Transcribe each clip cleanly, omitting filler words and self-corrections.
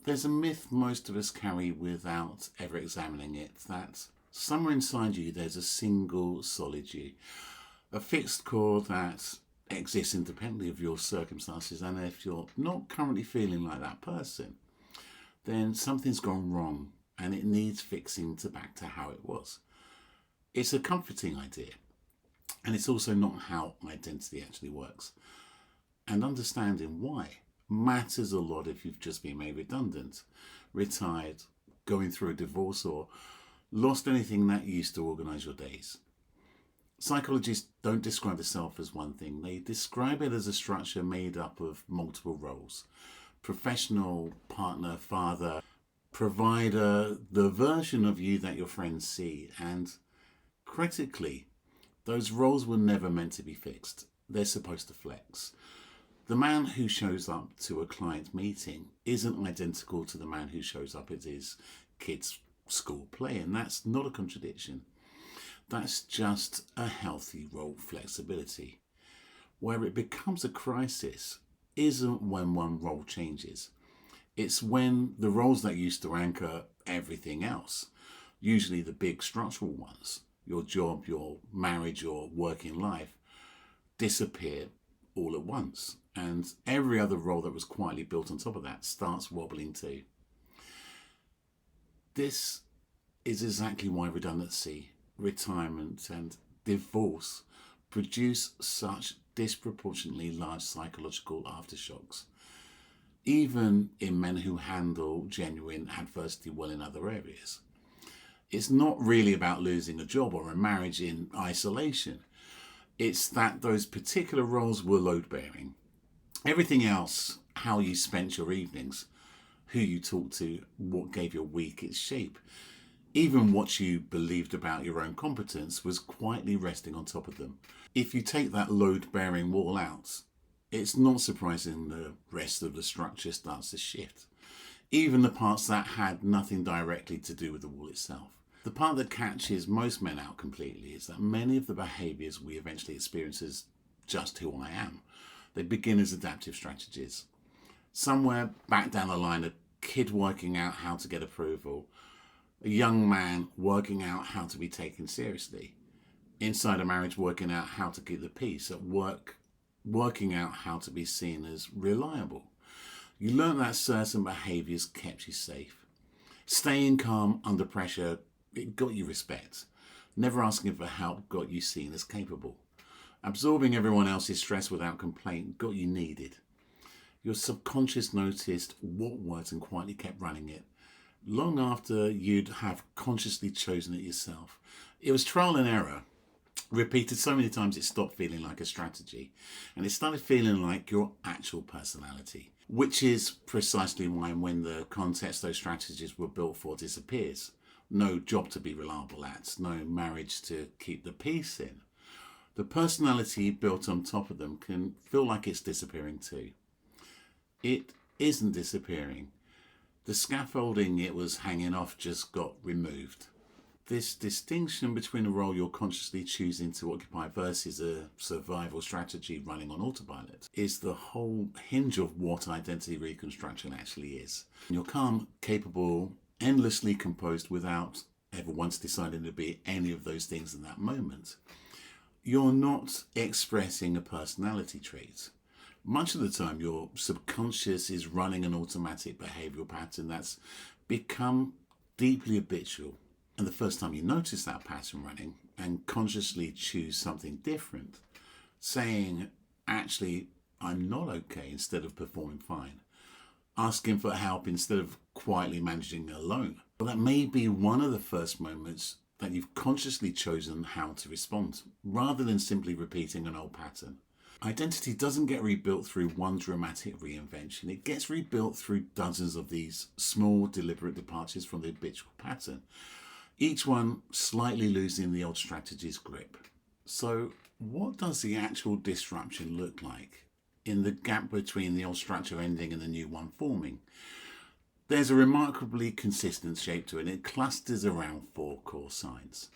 There's a myth most of us carry without ever examining it, that somewhere inside you there's a single solid you, a fixed core that exists independently of your circumstances, and if you're not currently feeling like that person, then something's gone wrong and it needs fixing to back to how it was. It's a comforting idea, and it's also not how identity actually works. And understanding why matters a lot if you've just been made redundant, retired, going through a divorce, or lost anything that used to organise your days. Psychologists don't describe the self as one thing. They describe it as a structure made up of multiple roles: professional, partner, father, provider, the version of you that your friends see. And critically, those roles were never meant to be fixed. They're supposed to flex. The man who shows up to a client meeting isn't identical to the man who shows up at his kid's school play, and that's not a contradiction. That's just a healthy role flexibility. Where it becomes a crisis isn't when one role changes. It's when the roles that used to anchor everything else, usually the big structural ones, your job, your marriage, your working life, disappear all at once. And every other role that was quietly built on top of that starts wobbling too. This is exactly why redundancy, retirement, and divorce produce such disproportionately large psychological aftershocks, even in men who handle genuine adversity well in other areas. It's not really about losing a job or a marriage in isolation. It's that those particular roles were load-bearing. Everything else, how you spent your evenings, who you talked to, what gave your week its shape, even what you believed about your own competence, was quietly resting on top of them. If you take that load-bearing wall out, it's not surprising the rest of the structure starts to shift. Even the parts that had nothing directly to do with the wall itself. The part that catches most men out completely is that many of the behaviours we eventually experience as just who I am, they begin as adaptive strategies. Somewhere back down the line, a kid working out how to get approval, a young man working out how to be taken seriously, inside a marriage working out how to keep the peace, at work working out how to be seen as reliable. You learn that certain behaviours kept you safe. Staying calm under pressure, it got you respect. Never asking for help got you seen as capable. Absorbing everyone else's stress without complaint got you needed. Your subconscious noticed what worked and quietly kept running it, long after you'd have consciously chosen it yourself. It was trial and error, repeated so many times it stopped feeling like a strategy, and it started feeling like your actual personality, which is precisely why when the context those strategies were built for disappears, no job to be reliable at, no marriage to keep the peace in, the personality built on top of them can feel like it's disappearing too. It isn't disappearing. The scaffolding it was hanging off just got removed. This distinction between a role you're consciously choosing to occupy versus a survival strategy running on autopilot is the whole hinge of what identity reconstruction actually is. You're calm, capable, endlessly composed without ever once deciding to be any of those things in that moment. You're not expressing a personality trait. Much of the time, your subconscious is running an automatic behavioral pattern that's become deeply habitual. And the first time you notice that pattern running and consciously choose something different, saying, actually, I'm not okay instead of performing fine, asking for help instead of quietly managing alone, well, that may be one of the first moments that you've consciously chosen how to respond, rather than simply repeating an old pattern. Identity doesn't get rebuilt through one dramatic reinvention. It gets rebuilt through dozens of these small, deliberate departures from the habitual pattern, each one slightly losing the old strategy's grip. So what does the actual disruption look like in the gap between the old structure ending and the new one forming? There's a remarkably consistent shape to it. It clusters around 4 core signs.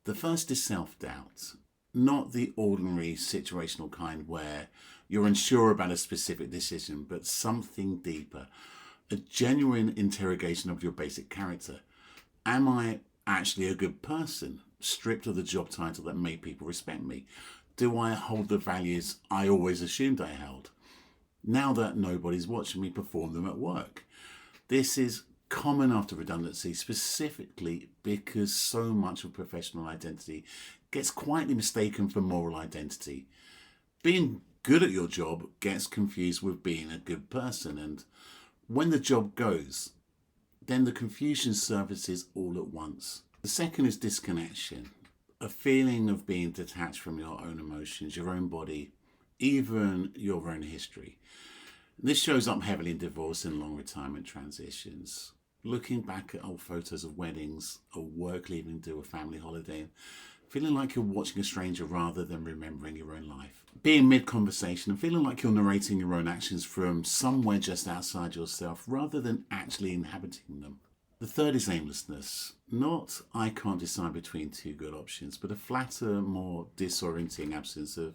The first is self-doubt, not the ordinary situational kind where you're unsure about a specific decision, but something deeper, a genuine interrogation of your basic character. Am I actually a good person, stripped of the job title that made people respect me? Do I hold the values I always assumed I held, now that nobody's watching me perform them at work? This is common after redundancy, specifically because so much of professional identity gets quietly mistaken for moral identity. Being good at your job gets confused with being a good person, and when the job goes, then the confusion surfaces all at once. The second is disconnection, a feeling of being detached from your own emotions, your own body, even your own history. This shows up heavily in divorce and long retirement transitions. Looking back at old photos of weddings, or work leaving to a family holiday, feeling like you're watching a stranger rather than remembering your own life. Being mid-conversation and feeling like you're narrating your own actions from somewhere just outside yourself rather than actually inhabiting them. The third is aimlessness. Not I can't decide between two good options, but a flatter, more disorienting absence of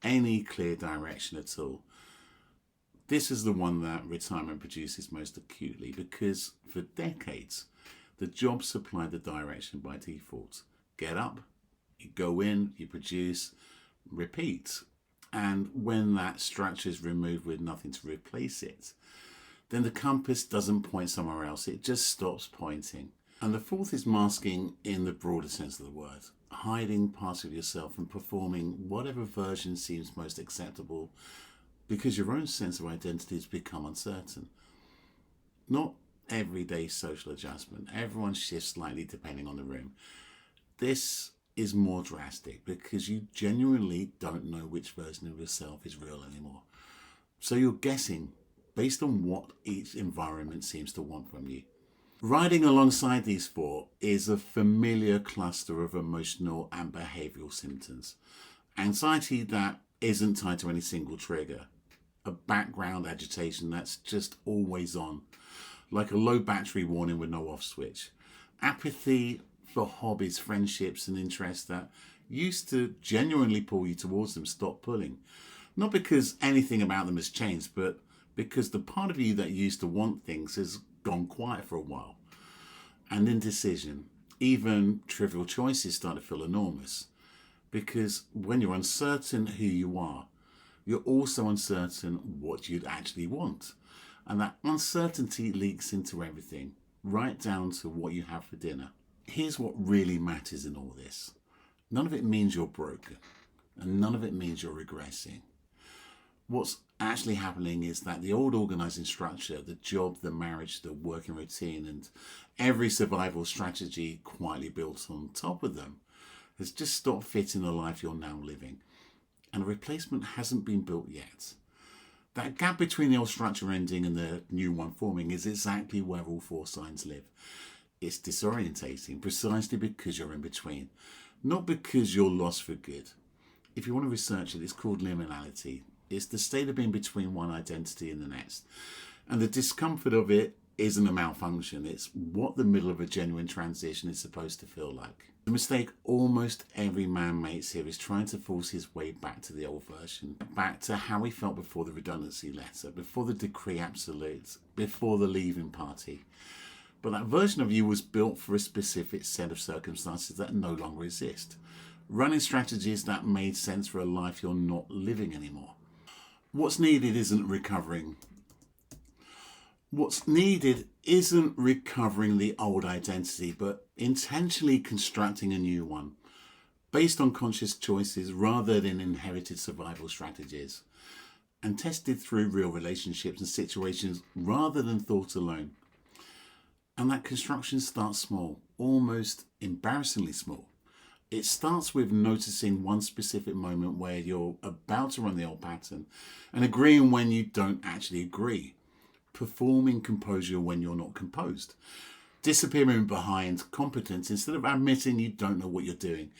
any clear direction at all. This is the one that retirement produces most acutely because for decades, the job supplied the direction by default. Get up, you go in, you produce, repeat. And when that structure is removed with nothing to replace it, then the compass doesn't point somewhere else, it just stops pointing. And the fourth is masking in the broader sense of the word, hiding parts of yourself and performing whatever version seems most acceptable because your own sense of identity has become uncertain. Not everyday social adjustment. Everyone shifts slightly depending on the room. This is more drastic because you genuinely don't know which version of yourself is real anymore. So you're guessing based on what each environment seems to want from you. Riding alongside these four is a familiar cluster of emotional and behavioural symptoms. Anxiety that isn't tied to any single trigger. A background agitation that's just always on, like a low battery warning with no off switch. Apathy for hobbies, friendships and interests that used to genuinely pull you towards them stop pulling. Not because anything about them has changed, but because the part of you that used to want things has gone quiet for a while. And indecision, even trivial choices start to feel enormous. Because when you're uncertain who you are, you're also uncertain what you'd actually want. And that uncertainty leaks into everything, right down to what you have for dinner. Here's what really matters in all this. None of it means you're broken, and none of it means you're regressing. What's actually happening is that the old organising structure, the job, the marriage, the working routine, and every survival strategy quietly built on top of them has just stopped fitting the life you're now living. And a replacement hasn't been built yet. That gap between the old structure ending and the new one forming is exactly where all four signs live. It's disorientating precisely because you're in between, not because you're lost for good. If you want to research it, it's called liminality. It's the state of being between one identity and the next. And the discomfort of it isn't a malfunction. It's what the middle of a genuine transition is supposed to feel like. The mistake almost every man makes here is trying to force his way back to the old version, back to how he felt before the redundancy letter, before the decree absolute, before the leaving party. But that version of you was built for a specific set of circumstances that no longer exist. Running strategies that made sense for a life you're not living anymore. What's needed isn't recovering the old identity, but intentionally constructing a new one, based on conscious choices rather than inherited survival strategies, and tested through real relationships and situations rather than thought alone. And that construction starts small, almost embarrassingly small. It starts with noticing one specific moment where you're about to run the old pattern and agreeing when you don't actually agree. Performing composure when you're not composed. Disappearing behind competence instead of admitting you don't know what you're doing.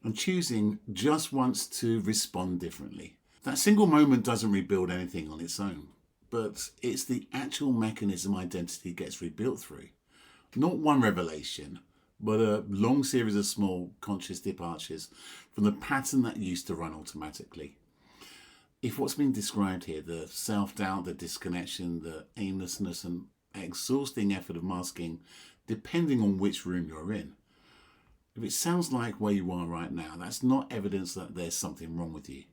And choosing just once to respond differently. That single moment doesn't rebuild anything on its own, but it's the actual mechanism identity gets rebuilt through. Not one revelation, but a long series of small conscious departures from the pattern that used to run automatically. If what's been described here, the self-doubt, the disconnection, the aimlessness and exhausting effort of masking depending on which room you're in. If it sounds like where you are right now, that's not evidence that there's something wrong with you.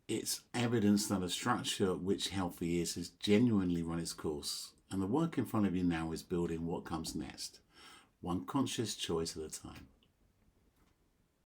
It's evidence that a structure which healthy is has genuinely run its course, and the work in front of you now is building what comes next, one conscious choice at a time.